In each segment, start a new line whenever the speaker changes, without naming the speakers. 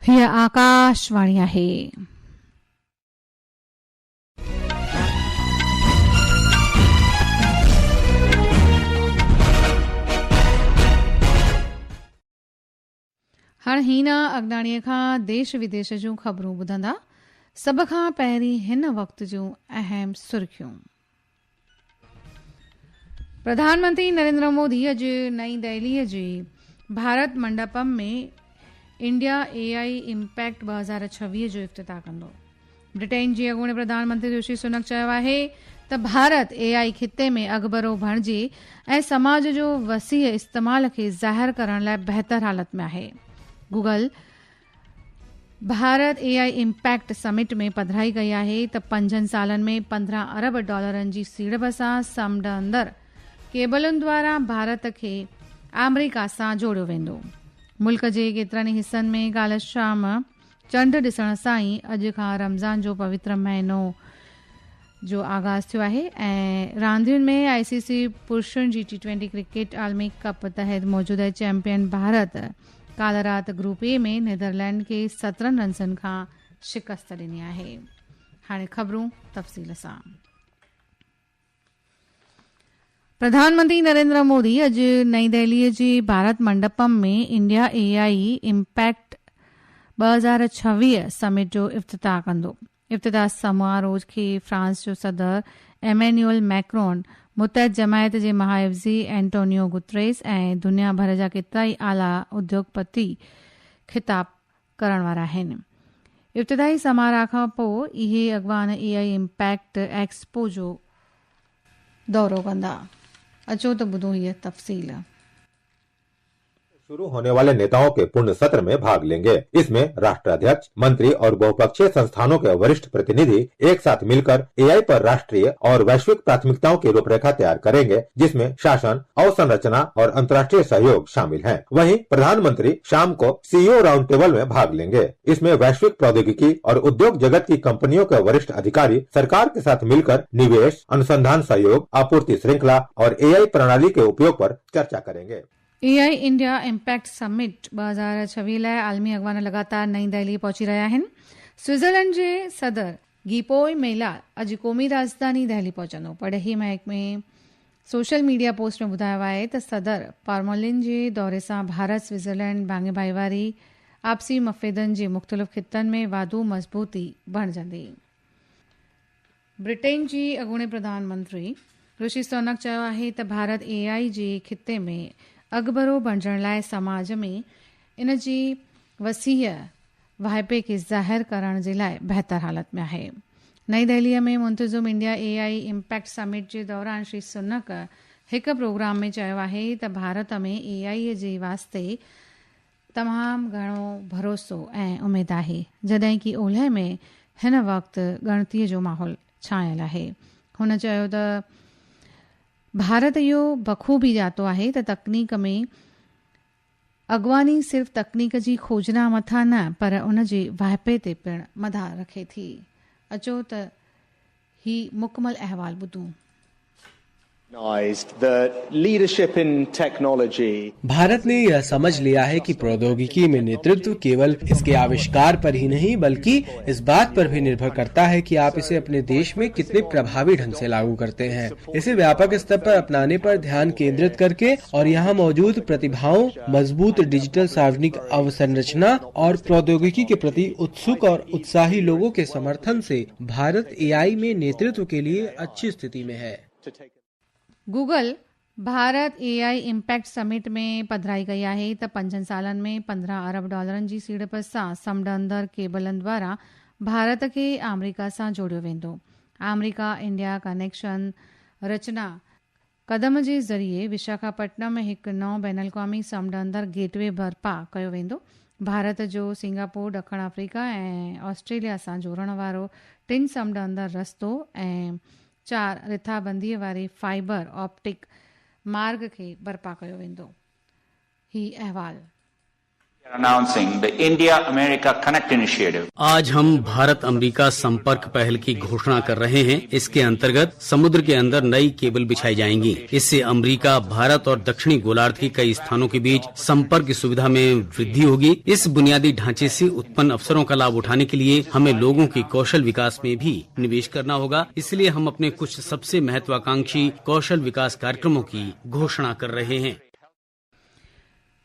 हीअ आकाशवाणी आहे। हाणे हीना अगनाणीअ खां देश विदेश जूं ख़बरूं ॿुधंदा। सभ खां पहिरीं हिन वक़्त जूं अहम सुर्खियूं। प्रधानमंत्री नरेंद्र मोदी अॼु नई दिल्लीअ जे भारत मंडपम में इंडिया AI इम्पैक्ट 2026 जो इफ़्तिताह कंदो। ब्रिटेन जी अॻूणे प्रधानमंत्री ऋषि सुनक चयो आहे त भारत AI खिते में अॻभरो बणिजे ऐं समाज जो वसीह इस्तेमाल खे ज़ाहिर करण लाइ बहितर हालत में आहे। Google Bharat AI impact summit में पधराई कई आहे त 5 सालनि में $15 अरब जी सीड़प सां समुंड अंदर केबलुनि द्वारा भारत खे अमरीका सां जोड़ियो वेंदो। मुल्क जे केतिरनि हिस्सनि में काल्ह शाम चंड ॾिसण सां ई अॼु खां रमज़ान जो पवित्र महीनो जो आगाज़ थियो आहे ऐं रांदियुनि में ICC पुरुषनि जी T20 क्रिकेट आलमी कप तहत मौजूदा चैंपियन भारत काल्ह राति ग्रुप ए में नीदरलैंड खे 17 रन्सनि खां शिकस्त ॾिनी आहे। हाणे ख़बरूं तफ़सील सां। प्रधानमंत्री नरेंद्र मोदी अॼु नई दिल्लीअ जे भारत मंडपम में इंडिया AI इम्पैक्ट 2026 समिट जो इफ़्तिताह कंदो। इफ़्तिताह समारोह खे फ्रांस जो सदर एमेन्युअल मैक्रोन, मुतहद जमायत जे महाइवज़ी एंटोनियो गुतरेस ऐं दुनिया भर जा केतिरा ई आला उद्योगपति ख़िताब करण वारा आहिनि। इफ़्तिताही समारोह खां पोइ इहे अॻवान AI इम्पैक्ट एक्सपो जो दौरो कंदा। अचो त ॿुधो हीअ तफ़सील।
शुरू होने वाले नेताओं के पूर्ण सत्र में भाग लेंगे। इसमें राष्ट्राध्यक्ष, मंत्री और बहुपक्षीय संस्थानों के वरिष्ठ प्रतिनिधि एक साथ मिलकर AI पर राष्ट्रीय और वैश्विक प्राथमिकताओं की रूपरेखा तैयार करेंगे, जिसमें शासन, अवसंरचना और अंतर्राष्ट्रीय सहयोग शामिल हैं। वहीं प्रधानमंत्री शाम को CEO राउंड टेबल में भाग लेंगे। इसमें वैश्विक प्रौद्योगिकी और उद्योग जगत की कंपनियों के वरिष्ठ अधिकारी सरकार के साथ मिलकर निवेश, अनुसंधान सहयोग, आपूर्ति श्रृंखला और AI प्रणाली के उपयोग पर चर्चा करेंगे।
AI इंडिया इम्पैक्ट समिट 2026 लाइ आलमी अॻवान लगातार नई दिल्ली पहुची रहिया आहिनि। स्विट्ज़रलैंड जे सदर गीपोय मेला अॼु क़ौमी राजधानी दिल्ली पहुचंदो। पढ़ी महकमे सोशल मीडिया पोस्ट में ॿुधायो आहे त सदर पार्मोलिन जे दौरे सां भारत स्विट्ज़रलैंड भाङे भाईवारी आपसी मफ़ादनि जे मुख़्तलिफ़ ख़ितनि में वाधो मज़बूती बणिजंदी। ब्रिटेन जी अॻूणे प्रधानमंत्री ऋषि सुनक चयो आहे त भारत AI जे खिते में अॻभरो बणिजण लाइ समाज में इन जी वसीह वाहिपे खे ज़ाहिर करण जे लाइ बहितर हालत में आहे। नई दिल्लीअ में मुंतज़िम इंडिया AI इम्पैक्ट समिट जे दौरान श्री सुनक हिकु प्रोग्राम में चयो आहे त भारत में AI जे वास्ते तमामु घणो भरोसो ऐं उमेदु आहे, जॾहिं कि ओलह में हिन वक़्तु ॻणतीअ जो माहौल छायल आहे। हुन चयो त भारत इहो बख़ूबी ॼातो आहे त तकनीक में अॻवानी सिर्फ़ तकनीक जी खोजना मथां न पर उन जे वाहिपे ते पिणु मदार रखे थी। अचो त ही मुकमल अहवाल ॿुधूं।
भारत ने यह समझ लिया है कि प्रौद्योगिकी में नेतृत्व केवल इसके आविष्कार पर ही नहीं बल्कि इस बात पर भी निर्भर करता है कि आप इसे अपने देश में कितने प्रभावी ढंग से लागू करते हैं। इसे व्यापक स्तर पर अपनाने पर ध्यान केंद्रित करके और यहाँ मौजूद प्रतिभाओं, मजबूत डिजिटल सार्वजनिक अवसंरचना और प्रौद्योगिकी के प्रति उत्सुक और उत्साही लोगों के समर्थन से भारत AI में नेतृत्व के लिए अच्छी स्थिति में है।
Google Bharat AI impact summit में पधराई कई आहे त 5 सालनि में $15 अरब जी सीड़प सां समुंड अंदर केबलनि द्वारा भारत खे अमरीका सां जोड़ियो वेंदो। अमरीका इंडिया कनेक्शन रचना कदम जे ज़रिए विशाखापट्टनम में हिकु नओं बैन अल-क़ौमी समुंड अंदर गेटवे बर्पा कयो वेंदो। भारत जो सिंगापुर, ॾखण अफ्रीका ऐं ऑस्ट्रेलिया सां जोड़ण वारो 3 समुंड अंदर रस्तो ऐं 4 रिथाबंदीअ वारे फाइबर ऑप्टिक मार्ग खे बर्पा कयो वेंदो। ही अहवाल।
Announcing the India-America Connect Initiative.
आज हम भारत अमेरिका संपर्क पहल की घोषणा कर रहे हैं। इसके अंतर्गत समुद्र के अंदर नई केबल बिछाई जाएंगी। इससे अमेरिका, भारत और दक्षिणी गोलार्ध के कई स्थानों के बीच संपर्क की सुविधा में वृद्धि होगी। इस बुनियादी ढांचे से उत्पन्न अवसरों का लाभ उठाने के लिए हमें लोगों के कौशल विकास में भी निवेश करना होगा। इसलिए हम अपने कुछ सबसे महत्वाकांक्षी कौशल विकास कार्यक्रमों की घोषणा कर रहे हैं।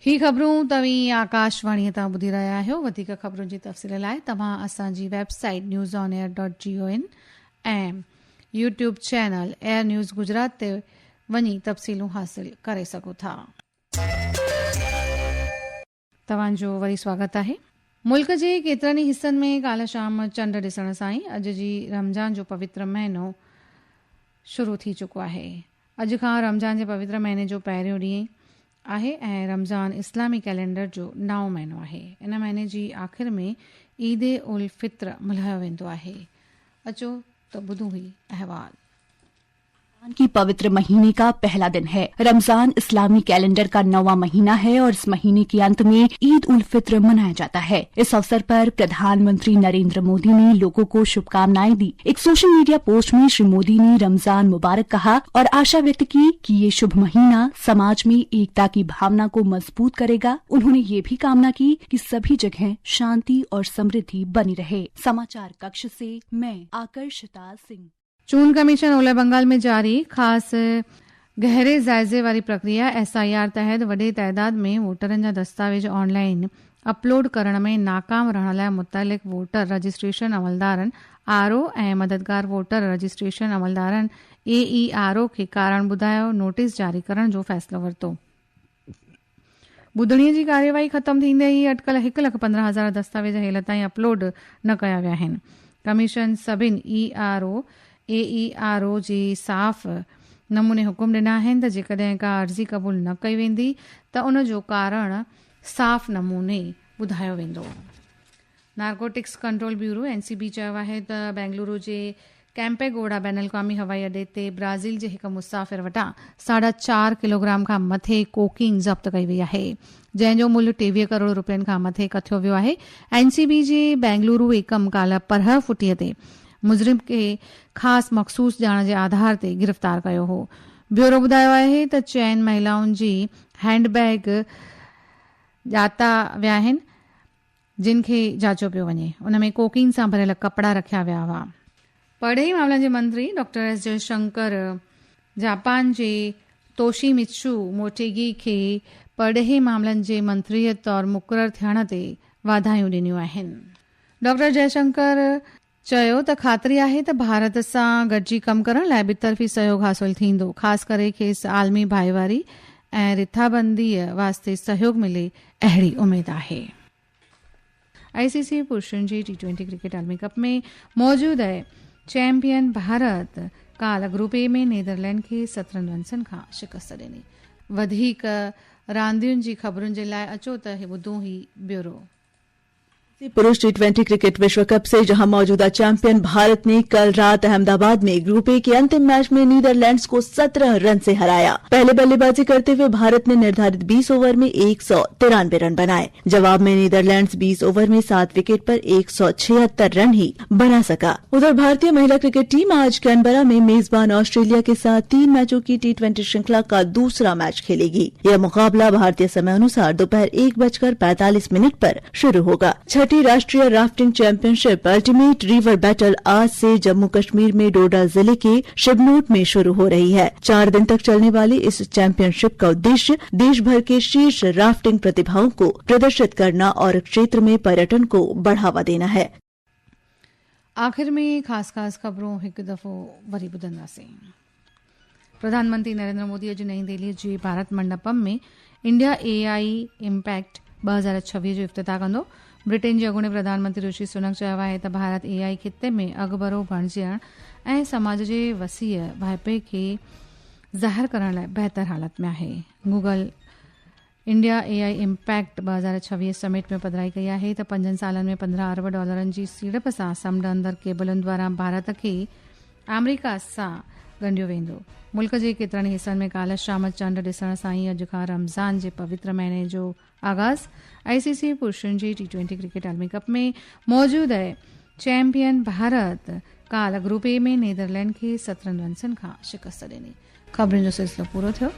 ही ख़बरूं तव्हीं आकाशवाणी तां ॿुधी रहिया आहियो। वधीक ख़बरुनि जी तफ़सील लाइ तव्हां असांजी वेबसाइट newsonair.gov ऐं YouTube channel air news Gujarat ते वञी तफ़सीलूं हासिल करे सघो था। तव्हांजो वरी स्वागत आहे। मुल्क जे केतिरनि ई हिसनि में काल्ह शाम चंड ॾिसण सां ई अॼु जी रमज़ान जो पवित्र महीनो शुरू थी चुको आहे। अॼु खां रमज़ान जे पवित्र महीने जो पहिरियों ॾींहुं आहे ऐं रमज़ान इस्लामी कैलेंडर जो नओं महीनो आहे। इन महीने जी आख़िर में ईद उल फित्र मल्हायो वेंदो आहे। अचो त ॿुधूं ही अहवाल।
की पवित्र महीने का पहला दिन है। रमजान इस्लामी कैलेंडर का 9वां महीना है और इस महीने के अंत में ईद उल फित्र मनाया जाता है। इस अवसर पर प्रधानमंत्री नरेंद्र मोदी ने लोगों को शुभकामनाएं दी। एक सोशल मीडिया पोस्ट में श्री मोदी ने रमजान मुबारक कहा और आशा व्यक्त की कि ये शुभ महीना समाज में एकता की भावना को मजबूत करेगा। उन्होंने ये भी कामना की कि सभी जगह शांति और समृद्धि बनी रहे। समाचार कक्ष से मैं आकर्षिता सिंह।
चूंड कमीशन ओलह बंगाल में जारी ख़ास गहरे जायज़े वारी प्रक्रिया SIR तहत वॾे तइदाद में वोटरनि जा दस्तावेज ऑनलाइन अपलोड करण में नाकाम रहण लाइ मुतलिक़ वोटर रजिस्ट्रेशन अमलदारनि RO ऐं मददगार वोटर रजिस्ट्रेशन अमलदारनि AERO खे कारण ॿुधायो नोटिस जारी करण जो फ़ैसिलो वरितो। ॿुधणीअ जी कार्यवाही ख़तमु थींदे ई अटकल 1,15,000 दस्तावेज हेल ताईं अपलोड न कया विया आहिनि। कमीशन सभिनी AERO जी साफ़ नमूने हुकुम ॾिना आहिनि त जेकॾहिं का अर्ज़ी क़बूल न कई वेंदी त उन जो कारण साफ़ नमूने ॿुधायो वेंदो। नार्कोटिक्स कंट्रोल ब्यूरो NCB चयो आहे त बेंगलुरु जे कैंपेगोड़ा बैन अवी हवाई अॾे ते ब्राज़ील जे हिकु मुसाफ़िर वटां 4.5 किलोग्राम खां मथे कोकीन ज़ब्त कई वई आहे, जंहिंजो मुल्ह 23 करोड़ रुपयनि खां मथे कथियो वियो आहे। NCB जे बेंगलुरु एकम काल्ह परह फुटीअ ते मुजरिम खे ख़ासि मख़सूस ॼाण जे आधार ते गिरफ़्तार कयो हो। ब्यूरो ॿुधायो आहे त चइनि महिलाउनि जी हैंडबैग ॼाता विया आहिनि जिन खे जाचो पियो वञे। उन में कोकीन सां भरियल कपिड़ा रखिया विया हुआ। परॾेही मामलनि जे मंत्री डॉक्टर S जयशंकर जापान जे तोशीमित्सु मोटेगी खे परॾेही मामलनि जे मंत्रीअ तौरु मुक़ररु थियण ते वाधायूं ॾिनियूं आहिनि। डॉक्टर जयशंकर चयो त ख़ातिरी आहे त भारत सां गॾिजी कमु करण लाइ ॿितरफ़ी सहयोग हासिल थींदो, ख़ासि करे खेसि आलमी भाईवारी ऐं रिथाबंदीअ वास्ते सहयोग मिले अहिड़ी उमेद आहे। ICC पुरुषनि जी T20 क्रिकेट आलमी कप में मौजूदु चैंपियन भारत काल्ह ग्रुप A में नीदरलैंड खे 17 रन्सनि खां शिकस्त ॾिनी। वधीक रांदियुनि जी ख़बरुनि जे लाइ अचो त ॿुधूं ही ब्यूरो।
पुरुष T20 क्रिकेट विश्व कप से जहां मौजूदा चैंपियन भारत ने कल रात अहमदाबाद में ग्रुप ए के अंतिम मैच में नीदरलैंड्स को 17 रन से हराया। पहले बल्लेबाजी करते हुए भारत ने निर्धारित 20 ओवर में 193 रन बनाए। जवाब में नीदरलैंड्स 20 ओवर में 7 विकेट पर 176 रन ही बना सका। उधर भारतीय महिला क्रिकेट टीम आज कैनबरा में मेजबान ऑस्ट्रेलिया के साथ 3 मैचों की T20 श्रृंखला का दूसरा मैच खेलेगी। यह मुकाबला भारतीय समय अनुसार दोपहर 1:45 पर शुरू होगा। राष्ट्रीय rafting championship ultimate river battle आज से जम्मू कश्मीर में डोडा जिले के शिबनोट में शुरू हो रही है। 4 दिन तक चलने वाली इस चैंपियनशिप का उद्देश्य देश भर के शीर्ष राफ्टिंग प्रतिभाओं को प्रदर्शित करना और क्षेत्र में पर्यटन को बढ़ावा देना है।
आखिर में खास खबरों हिकु दफ़ो वरी ॿुधंदासीं। प्रधानमंत्री नरेंद्र मोदी अॼु नई दिल्ली जे भारत मंडपम में इंडिया AI इम्पैक्ट 2026 जो इफ़्तिताह कंदो। ब्रिटेन जे अॻूणे प्रधानमंत्री ऋषि सुनक चयो आहे त भारत AI खिते में अॻभरो बणिजण ऐं समाज जे वसीअ वाइपे खे ज़ाहिर करण लाइ बहितर हालत में आहे। Google India AI impact 2026 summit में पधराई कई आहे त 5 सालनि में $15 अरब जी सीड़प सां समुंड अंदरि केबलुनि द्वारा भारत खे अमेरिका सां ॻंढियो वेंदो। मुल्क जे केतिरनि हिसनि में काल्ह शाम चंड ॾिसण सां ई अॼु खां रमज़ान जे पवित्र महीने जो आगाज़। आईसीसी पुरुषनि जी T20 क्रिकेट आलमी कप में मौजूद आहे। चैंपियन भारत काल्ह ग्रुप ए में नीदरलैंड खे 17 रन्सनि खां शिकस्त ॾिनी। ख़बरुनि जो सिलसिलो पूरो थियो।